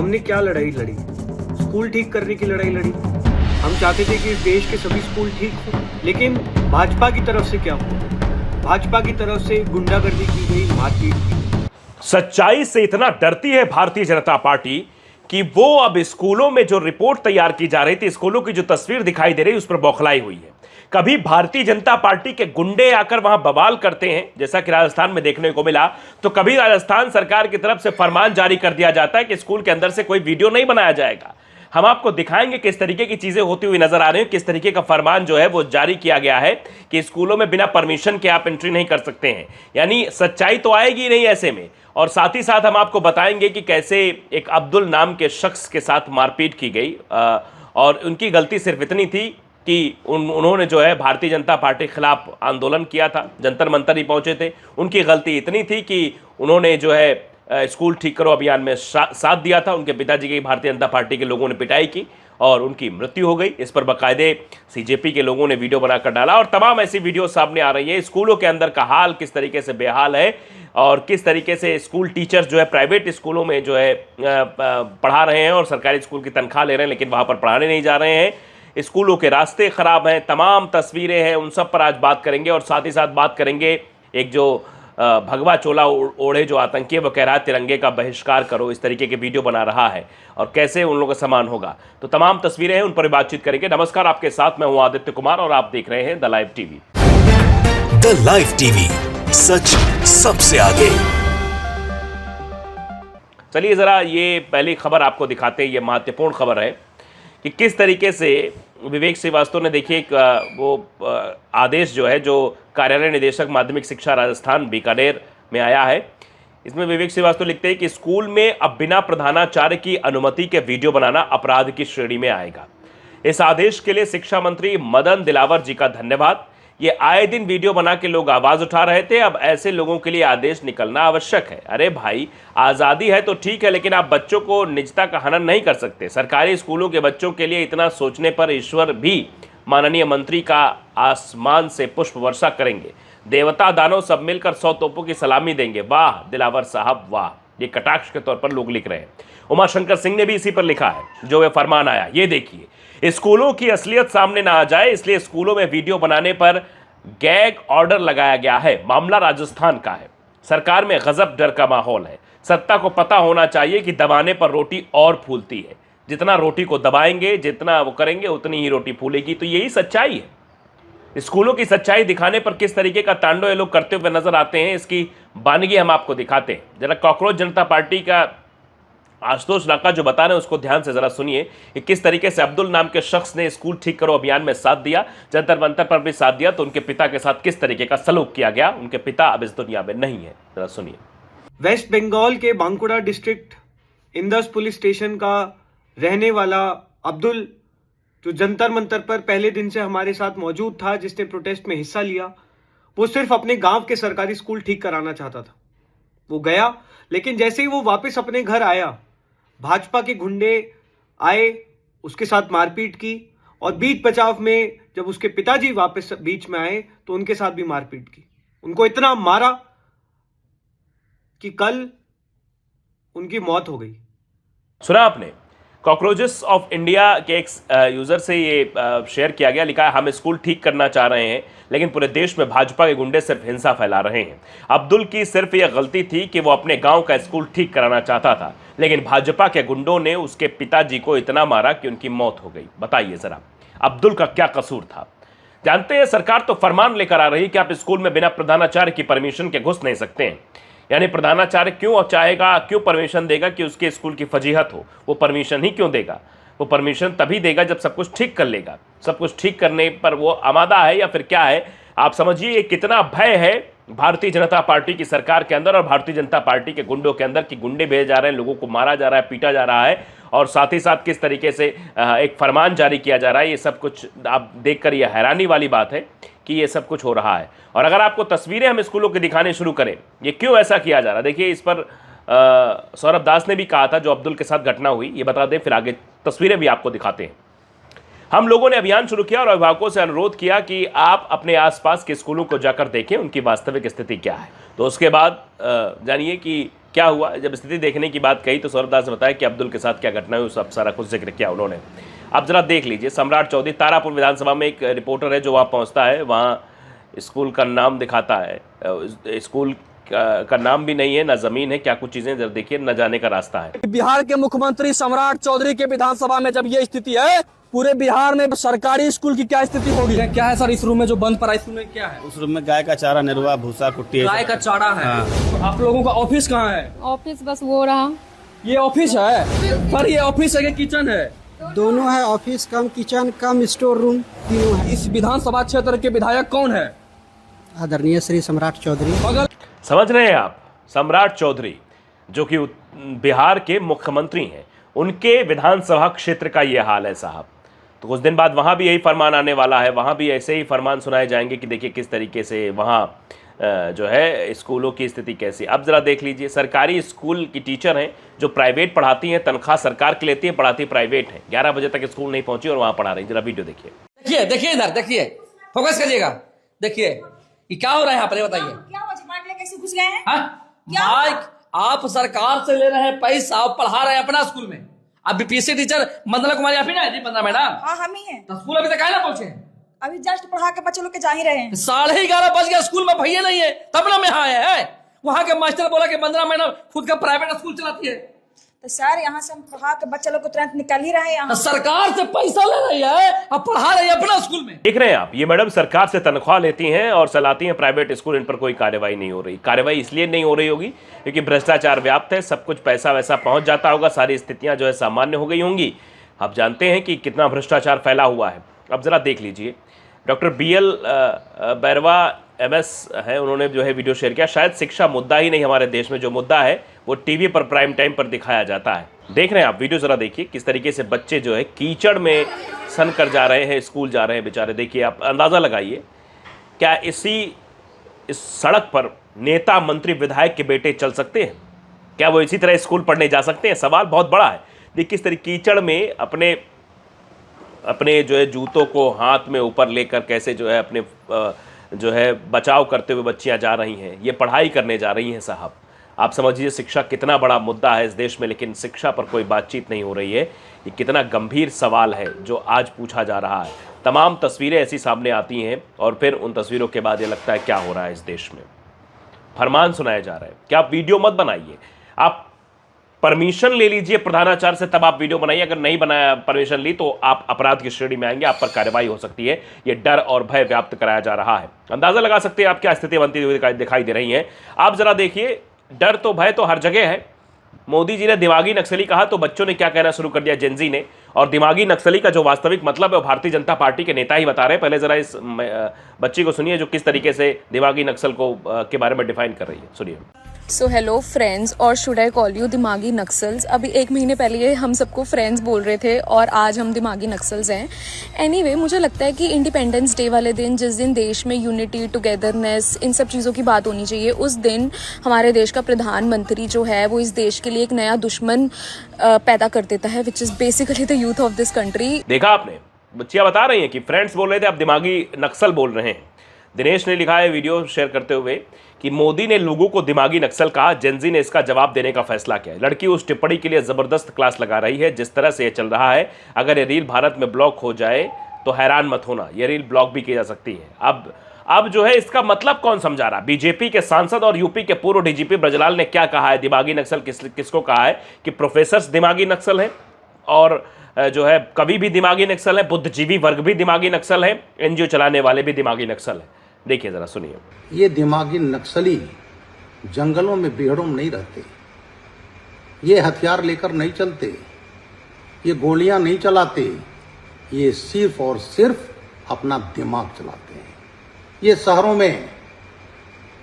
हमने क्या लड़ाई लड़ी? स्कूल ठीक करने की लड़ाई लड़ी। हम चाहते थे कि इस देश के सभी स्कूल ठीक हो, लेकिन भाजपा की तरफ से क्या हुआ? भाजपा की तरफ से गुंडागर्दी की गई, मारपीट की। सच्चाई से इतना डरती है भारतीय जनता पार्टी कि वो अब स्कूलों में जो रिपोर्ट तैयार की जा रही थी, स्कूलों की जो तस्वीर दिखाई दे रही है, उस पर बौखलाई हुई है। कभी भारतीय जनता पार्टी के गुंडे आकर वहां बवाल करते हैं, जैसा कि राजस्थान में देखने को मिला, तो कभी राजस्थान सरकार की तरफ से फरमान जारी कर दिया जाता है कि स्कूल के अंदर से कोई वीडियो नहीं बनाया जाएगा। हम आपको दिखाएंगे किस तरीके की चीजें होती हुई नजर आ रही हैं, किस तरीके का फरमान जो है वो जारी किया गया है कि स्कूलों में बिना परमिशन के आप एंट्री नहीं कर सकते हैं। यानी सच्चाई तो आएगी नहीं ऐसे में। और साथ ही साथ हम आपको बताएंगे कि कैसे एक अब्दुल नाम के शख्स के साथ मारपीट की गई, और उनकी गलती सिर्फ इतनी थी कि उन्होंने जो है भारतीय जनता पार्टी के खिलाफ आंदोलन किया था, जंतर मंतर ही पहुंचे थे। उनकी गलती इतनी थी कि उन्होंने जो है स्कूल ठीक करो अभियान में साथ दिया था। उनके पिताजी की भारतीय जनता पार्टी के लोगों ने पिटाई की और उनकी मृत्यु हो गई। इस पर बाकायदे सीजेपी के लोगों ने वीडियो बनाकर डाला और तमाम ऐसी वीडियो सामने आ रही है। स्कूलों के अंदर का हाल किस तरीके से बेहाल है और किस तरीके से स्कूल टीचर्स जो है प्राइवेट स्कूलों में जो है पढ़ा रहे हैं और सरकारी स्कूल की तनख्वाह ले रहे हैं, लेकिन वहाँ पर पढ़ाने नहीं जा रहे हैं। स्कूलों के रास्ते खराब हैं, तमाम तस्वीरें हैं, उन सब पर आज बात करेंगे। और साथ ही साथ बात करेंगे एक जो भगवा चोला ओढ़े जो आतंकी है वो कह रहा है तिरंगे का बहिष्कार करो, इस तरीके के वीडियो बना रहा है और कैसे उन लोगों का सम्मान होगा। तो तमाम तस्वीरें हैं, उन पर बातचीत करेंगे। नमस्कार, आपके साथ मैं हूं आदित्य कुमार और आप देख रहे हैं the live TV. The live TV, सच सबसे आगे। चलिए जरा ये पहली खबर आपको दिखाते हैं। ये महत्वपूर्ण खबर है कि किस तरीके से विवेक श्रीवास्तव ने, देखिए वो आदेश जो है, जो कार्यालय निदेशक माध्यमिक शिक्षा राजस्थान बीकानेर में आया है, इसमें विवेक श्रीवास्तव लिखते हैं कि स्कूल में अब बिना प्रधानाचार्य की अनुमति के वीडियो बनाना अपराध की श्रेणी में आएगा। इस आदेश के लिए शिक्षा मंत्री मदन दिलावर जी का धन्यवाद। ये आए दिन वीडियो बना के लोग आवाज उठा रहे थे, अब ऐसे लोगों के लिए आदेश निकलना आवश्यक है। अरे भाई, आज़ादी है तो ठीक है, लेकिन आप बच्चों को निजता का हनन नहीं कर सकते। सरकारी स्कूलों के बच्चों के लिए इतना सोचने पर ईश्वर भी माननीय मंत्री का आसमान से पुष्प वर्षा करेंगे। देवता दानव सब मिलकर 100 तोपों की सलामी देंगे। वाह दिलावर साहब वाह, ये कटाक्ष के तौर पर लोग लिख रहे हैं। उमाशंकर सिंह ने भी इसी पर लिखा है जो वे फरमान आया। ये देखिए, स्कूलों की असलियत सामने ना आ जाए इसलिए स्कूलों में वीडियो बनाने पर गैग ऑर्डर लगाया गया है। मामला राजस्थान का है। सरकार में गजब डर का माहौल है। सत्ता को पता होना चाहिए कि दबाने पर रोटी और फूलती है। जितना रोटी को दबाएंगे, जितना वो करेंगे, उतनी ही रोटी फूलेगी। तो यही सच्चाई है। स्कूलों की सच्चाई दिखाने पर किस तरीके का तांडव ये लोग करते हुए नजर आते हैं, इसकी बानगी हम आपको दिखाते हैं। जरा कॉकरोच जनता पार्टी का आशुतोष नाका जो बता रहे हैं उसको ध्यान से जरा सुनिए कि किस तरीके से अब्दुल नाम के शख्स ने स्कूल ठीक करो अभियान में साथ दिया, जंतर मंतर पर भी साथ दिया, तो उनके पिता के साथ किस तरीके का सलूक किया गया। उनके पिता अब इस दुनिया में नहीं है, जरा सुनिए। वेस्ट बंगाल के Bankura district Indus police station का रहने वाला अब्दुल, जो जंतर मंतर पर पहले दिन से हमारे साथ मौजूद था, जिसने प्रोटेस्ट में हिस्सा लिया, वो सिर्फ अपने गांव के सरकारी स्कूल ठीक कराना चाहता था। वो गया, लेकिन जैसे ही वो वापस अपने घर आया, भाजपा के गुंडे आए, उसके साथ मारपीट की और बीच बचाव में जब उसके पिताजी वापस बीच में आए तो उनके साथ भी मारपीट की। उनको इतना मारा कि कल उनकी मौत हो गई। सुना आपने, कॉकरोचेस ऑफ इंडिया के एक यूजर से ये शेयर किया गया। लिखा है, हम स्कूल ठीक करना चाह रहे हैं लेकिन पूरे देश में भाजपा के गुंडे सिर्फ हिंसा फैला रहे हैं। अब्दुल की सिर्फ यह गलती थी कि वो अपने गांव का स्कूल ठीक कराना चाहता था, लेकिन भाजपा के गुंडों ने उसके पिताजी को इतना मारा कि उनकी मौत हो गई। बताइए जरा, अब्दुल का क्या कसूर था? जानते हैं, सरकार तो फरमान लेकर आ रही है कि आप स्कूल में बिना प्रधानाचार्य की परमिशन के घुस नहीं सकते हैं। यानी प्रधानाचार्य क्यों चाहेगा, क्यों परमिशन देगा कि उसके स्कूल की फजीहत हो? वो परमिशन ही क्यों देगा? वो परमिशन तभी देगा जब सब कुछ ठीक कर लेगा। सब कुछ ठीक करने पर वो आमादा है या फिर क्या है? आप समझिए कितना भय है भारतीय जनता पार्टी की सरकार के अंदर और भारतीय जनता पार्टी के गुंडों के अंदर कि गुंडे भेजे जा रहे हैं, लोगों को मारा जा रहा है, पीटा जा रहा है और साथ ही साथ किस तरीके से एक फरमान जारी किया जा रहा है। ये सब कुछ आप देखकर ये हैरानी वाली बात है कि ये सब कुछ हो रहा है। और अगर आपको तस्वीरें हम स्कूलों की दिखाने शुरू करें, ये क्यों ऐसा किया जा रहा है, देखिए इस पर सौरभ दास ने भी कहा था जो अब्दुल के साथ घटना हुई, ये बता दें, फिर आगे तस्वीरें भी आपको दिखाते हैं। हम लोगों ने अभियान शुरू किया और अभिभावकों से अनुरोध किया कि आप अपने आसपास के स्कूलों को जाकर देखें उनकी वास्तविक स्थिति क्या है। तो उसके बाद जानिए कि क्या हुआ, जब स्थिति देखने की बात कही तो सौरभ दास ने बताया कि अब्दुल के साथ क्या घटना हुई, सब सारा कुछ जिक्र किया उन्होंने। अब जरा देख लीजिए, सम्राट चौधरी, तारापुर विधानसभा में एक रिपोर्टर है जो वहाँ पहुँचता है, वहाँ स्कूल का नाम दिखाता है, स्कूल का नाम भी नहीं है, ना जमीन है, क्या कुछ चीजें जरा देखिए, न जाने का रास्ता है। बिहार के मुख्यमंत्री सम्राट चौधरी के विधानसभा में जब ये स्थिति है, पूरे बिहार में सरकारी स्कूल की क्या स्थिति होगी? क्या है सर इस रूम में जो बंद पड़ा, इस रूम में क्या है? उस रूम में गाय का चारा, निरवा, भूसा, कुट्टी, गाय का चारा है। तो आप लोगों का ऑफिस कहाँ है? ऑफिस बस वो रहा। ये ऑफिस है पर ये ऑफिस है कि किचन है? दोनों है, ऑफिस कम किचन कम स्टोर रूम तीनों है। इस विधानसभा क्षेत्र के विधायक कौन है? आदरणीय श्री सम्राट चौधरी। बगल समझ रहे हैं आप, सम्राट चौधरी जो कि बिहार के मुख्यमंत्री हैं, उनके विधानसभा क्षेत्र का ये हाल है साहब। तो कुछ दिन बाद वहाँ भी यही फरमान आने वाला है, वहाँ भी ऐसे ही फरमान सुनाए जाएंगे कि देखिए किस तरीके से वहाँ जो है स्कूलों की स्थिति कैसी। अब जरा देख लीजिए, सरकारी स्कूल की टीचर हैं जो प्राइवेट पढ़ाती हैं, तनख्वाह सरकार की लेती है, पढ़ाती प्राइवेट है, 11 बजे तक स्कूल नहीं पहुंची और वहाँ पढ़ा रही। जरा वीडियो देखिए, देखिए इधर देखिए, फोकस करिएगा, देखिए ये क्या हो रहा है यहाँ पर, बताइए। क्या हुआ, माइक लेके कैसे घुस गए हैं? माइक आप सरकार से ले रहे हैं पैसा, आप पढ़ा रहे हैं अपना स्कूल में। अब बीपीएससी टीचर मंदला कुमारी आप ही ना है जी, मंदला मैडम? हाँ हम ही हैं। तो स्कूल अभी तक आए ना पहुंचे? अभी जस्ट पढ़ा के बच्चे लोग के जा ही रहे हैं। 11:30 बज गया, स्कूल में भैया नहीं है, तब ना मैं यहाँ आया है। वहाँ के मास्टर बोला कि मंदला मैडम खुद का प्राइवेट स्कूल चलाती है। तो सर यहाँ से हम पढ़ा के बच्चे लोग को तुरंत निकल ही रहे हैं यहाँ। सरकार से पैसा ले रही है, अब पढ़ा रही है अपना स्कूल में। देख रहे हैं आप, ये मैडम सरकार से तनख्वाह लेती हैं और चलाती हैं प्राइवेट स्कूल, इन पर कोई कार्रवाई नहीं हो रही। कार्रवाई इसलिए नहीं हो रही होगी क्योंकि भ्रष्टाचार व्याप्त है, सब कुछ पैसा वैसा पहुंच जाता होगा, सारी स्थितियां जो है सामान्य हो गई होंगी। आप जानते हैं कि कितना भ्रष्टाचार फैला हुआ है। अब जरा देख लीजिए, डॉक्टर BL बैरवा MS है, उन्होंने जो है वीडियो शेयर किया। शायद शिक्षा मुद्दा ही नहीं हमारे देश में, जो मुद्दा है वो टीवी पर प्राइम टाइम पर दिखाया जाता है। देख रहे हैं आप वीडियो, जरा देखिए किस तरीके से बच्चे जो है कीचड़ में सन कर जा रहे हैं, स्कूल जा रहे हैं बेचारे। देखिए आप अंदाज़ा लगाइए, क्या इस सड़क पर नेता मंत्री विधायक के बेटे चल सकते हैं? क्या वो इसी तरह स्कूल पढ़ने जा सकते हैं? सवाल बहुत बड़ा है। देखिए किस तरह कीचड़ में अपने जो है जूतों को हाथ में ऊपर लेकर कैसे जो है अपने जो है बचाव करते हुए बच्चियां जा रही हैं, ये पढ़ाई करने जा रही हैं साहब। आप समझिए शिक्षा कितना बड़ा मुद्दा है इस देश में, लेकिन शिक्षा पर कोई बातचीत नहीं हो रही है। ये कितना गंभीर सवाल है जो आज पूछा जा रहा है। तमाम तस्वीरें ऐसी सामने आती हैं और फिर उन तस्वीरों के बाद ये लगता है क्या हो रहा है इस देश में। फरमान सुनाया जा रहा है कि आप वीडियो मत बनाइए, आप परमिशन ले लीजिए प्रधानाचार्य से, तब आप वीडियो बनाइए। अगर नहीं बनाया, परमिशन ली, तो आप अपराध की श्रेणी में आएंगे, आप पर कार्रवाई हो सकती है। ये डर और भय व्याप्त कराया जा रहा है। अंदाजा लगा सकते हैं आप क्या स्थिति बनती हुई दिखाई दे रही है। आप जरा देखिए, डर तो भय तो हर जगह है। मोदी जी ने दिमागी नक्सली कहा तो बच्चों ने क्या कहना शुरू कर दिया, जेनजी ने। और दिमागी नक्सली का जो वास्तविक मतलब है वो भारतीय जनता पार्टी के नेता ही बता रहे हैं। पहले जरा इस बच्ची को सुनिए जो किस तरीके से दिमागी नक्सल को के बारे में डिफाइन कर रही है, सुनिए। सो हेलो फ्रेंड्स, और शुड आई कॉल यू दिमागी नक्सल्स? अभी 1 महीने पहले ये हम सबको फ्रेंड्स बोल रहे थे और आज हम दिमागी नक्सल्स हैं। एनीवे, मुझे लगता है कि इंडिपेंडेंस डे वाले दिन, जिस दिन देश में यूनिटी, टुगेदरनेस, इन सब चीज़ों की बात होनी चाहिए, उस दिन हमारे देश का प्रधानमंत्री जो है वो इस देश के लिए एक नया दुश्मन पैदा कर देता है, which is basically the youth of this country. देखा आपने, बच्चियाँ बता रही हैं कि फ्रेंड्स बोल रहे थे, अब दिमागी नक्सल बोल रहे हैं। दिनेश ने लिखा है वीडियो शेयर करते हुए कि मोदी ने लोगों को दिमागी नक्सल कहा, जेनजी ने इसका जवाब देने का फैसला किया। लड़की उस टिप्पणी के लिए जबरदस्त क्लास लगा रही है। जिस तरह से ये चल रहा है, अगर ये रील भारत में ब्लॉक हो जाए तो हैरान मत होना, ये रील ब्लॉक भी की जा सकती है। अब जो है इसका मतलब कौन समझा रहा? बीजेपी के सांसद और यूपी के पूर्व DGP ब्रजलाल ने क्या कहा है? दिमागी नक्सल किसको कहा है? कि प्रोफेसर्स दिमागी नक्सल है और जो है कवि भी दिमागी नक्सल है, बुद्धिजीवी वर्ग भी दिमागी नक्सल है, NGO चलाने वाले भी दिमागी नक्सल है। देखिए जरा, सुनिए। ये दिमागी नक्सली जंगलों में बेहड़ों में नहीं रहते, ये हथियार लेकर नहीं चलते, ये गोलियां नहीं चलाते, ये सिर्फ और सिर्फ अपना दिमाग चलाते हैं। ये शहरों में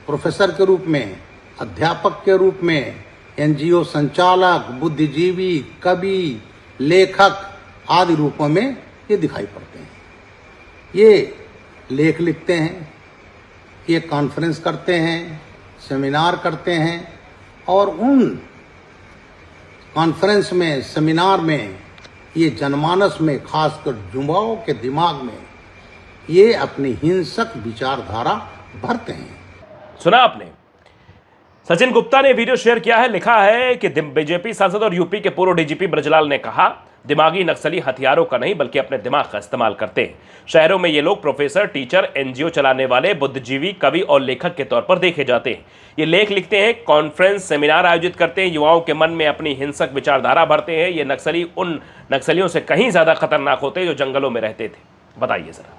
प्रोफेसर के रूप में, अध्यापक के रूप में, NGO संचालक, बुद्धिजीवी, कवि, लेखक आदि रूपों में ये दिखाई पड़ते हैं। ये लेख लिखते हैं, ये कॉन्फ्रेंस करते हैं, सेमिनार करते हैं और उन कॉन्फ्रेंस में, सेमिनार में, ये जनमानस में, खासकर युवाओं के दिमाग में ये अपनी हिंसक विचारधारा भरते हैं। सुना आपने? सचिन गुप्ता ने वीडियो शेयर किया है, लिखा है कि बीजेपी सांसद और यूपी के पूर्व डीजीपी ब्रजलाल ने कहा, दिमागी नक्सली हथियारों का नहीं बल्कि अपने दिमाग का इस्तेमाल करते हैं। शहरों में ये लोग प्रोफेसर, टीचर, एनजीओ चलाने वाले, बुद्धिजीवी, कवि और लेखक के तौर पर देखे जाते हैं। ये लेख लिखते हैं, कॉन्फ्रेंस, सेमिनार आयोजित करते हैं, युवाओं के मन में अपनी हिंसक विचारधारा भरते हैं। ये नक्सली उन नक्सलियों से कहीं ज्यादा खतरनाक होते हैं जो जंगलों में रहते थे। बताइए जरा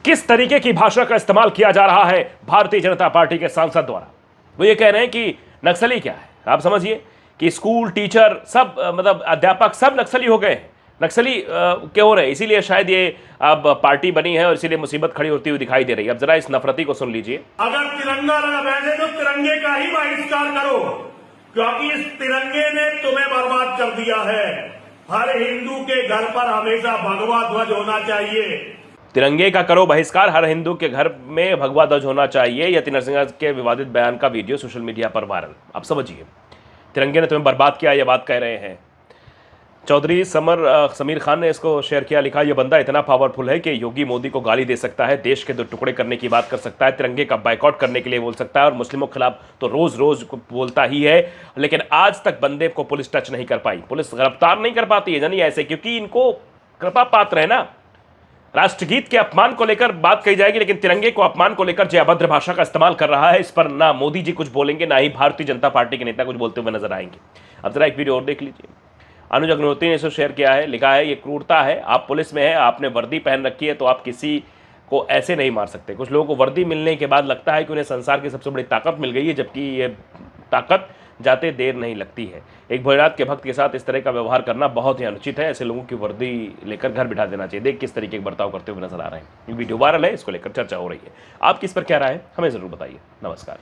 किस तरीके की भाषा का इस्तेमाल किया जा रहा है भारतीय जनता पार्टी के सांसद द्वारा। वो ये कह रहे हैं कि नक्सली क्या है। आप समझिए कि स्कूल टीचर सब मतलब अध्यापक सब नक्सली हो गए, नक्सली क्यों हो रहे हैं। इसीलिए शायद ये अब पार्टी बनी है और इसीलिए मुसीबत खड़ी होती हुई दिखाई दे रही है। अब जरा इस नफरती को सुन लीजिए। अगर तिरंगा लगा बैठे तो तिरंगे का ही बहिष्कार करो, क्योंकि इस तिरंगे ने तुम्हें बर्बाद कर दिया है। हर हिंदू के घर पर हमेशा भगवा ध्वज होना चाहिए। तिरंगे का करो बहिष्कार, हर हिंदू के घर में भगवा ध्वज होना चाहिए। यति नरसिंह के विवादित बयान का वीडियो सोशल मीडिया पर वायरल। अब समझिए तिरंगे ने तुम्हें बर्बाद किया, यह बात कह रहे हैं चौधरी समीर खान ने इसको शेयर किया, लिखा यह बंदा इतना पावरफुल है कि योगी मोदी को गाली दे सकता है, देश के 2 टुकड़े करने की बात कर सकता है, तिरंगे का बाइकआउट करने के लिए बोल सकता है और मुस्लिमों के खिलाफ तो रोज रोज बोलता ही है। लेकिन आज तक बंदे को पुलिस टच नहीं कर पाई, पुलिस गिरफ्तार नहीं कर पाती है। यानी ऐसे क्योंकि इनको कृपा पात्र है ना। राष्ट्रगीत के अपमान को लेकर बात कही जाएगी, लेकिन तिरंगे को अपमान को लेकर जो अभद्र भाषा का इस्तेमाल कर रहा है, इस पर ना मोदी जी कुछ बोलेंगे, ना ही भारतीय जनता पार्टी के नेता कुछ बोलते हुए नजर आएंगे। अब जरा एक वीडियो और देख लीजिए। अनुज अग्निहोत्री ने इसे शेयर किया है, लिखा है ये क्रूरता है। आप पुलिस में है, आपने वर्दी पहन रखी है, तो आप किसी को ऐसे नहीं मार सकते। कुछ लोगों को वर्दी मिलने के बाद लगता है कि उन्हें संसार की सबसे बड़ी ताकत मिल गई है, जबकि ये ताकत जाते देर नहीं लगती है। एक भोलेनाथ के भक्त के साथ इस तरह का व्यवहार करना बहुत ही अनुचित है। ऐसे लोगों की वर्दी लेकर घर बिठा देना चाहिए। देख किस तरीके के बर्ताव करते हुए नजर आ रहे हैं। ये वीडियो वायरल है, इसको लेकर चर्चा हो रही है। आप किस पर क्या राय है हमें जरूर बताइए। नमस्कार।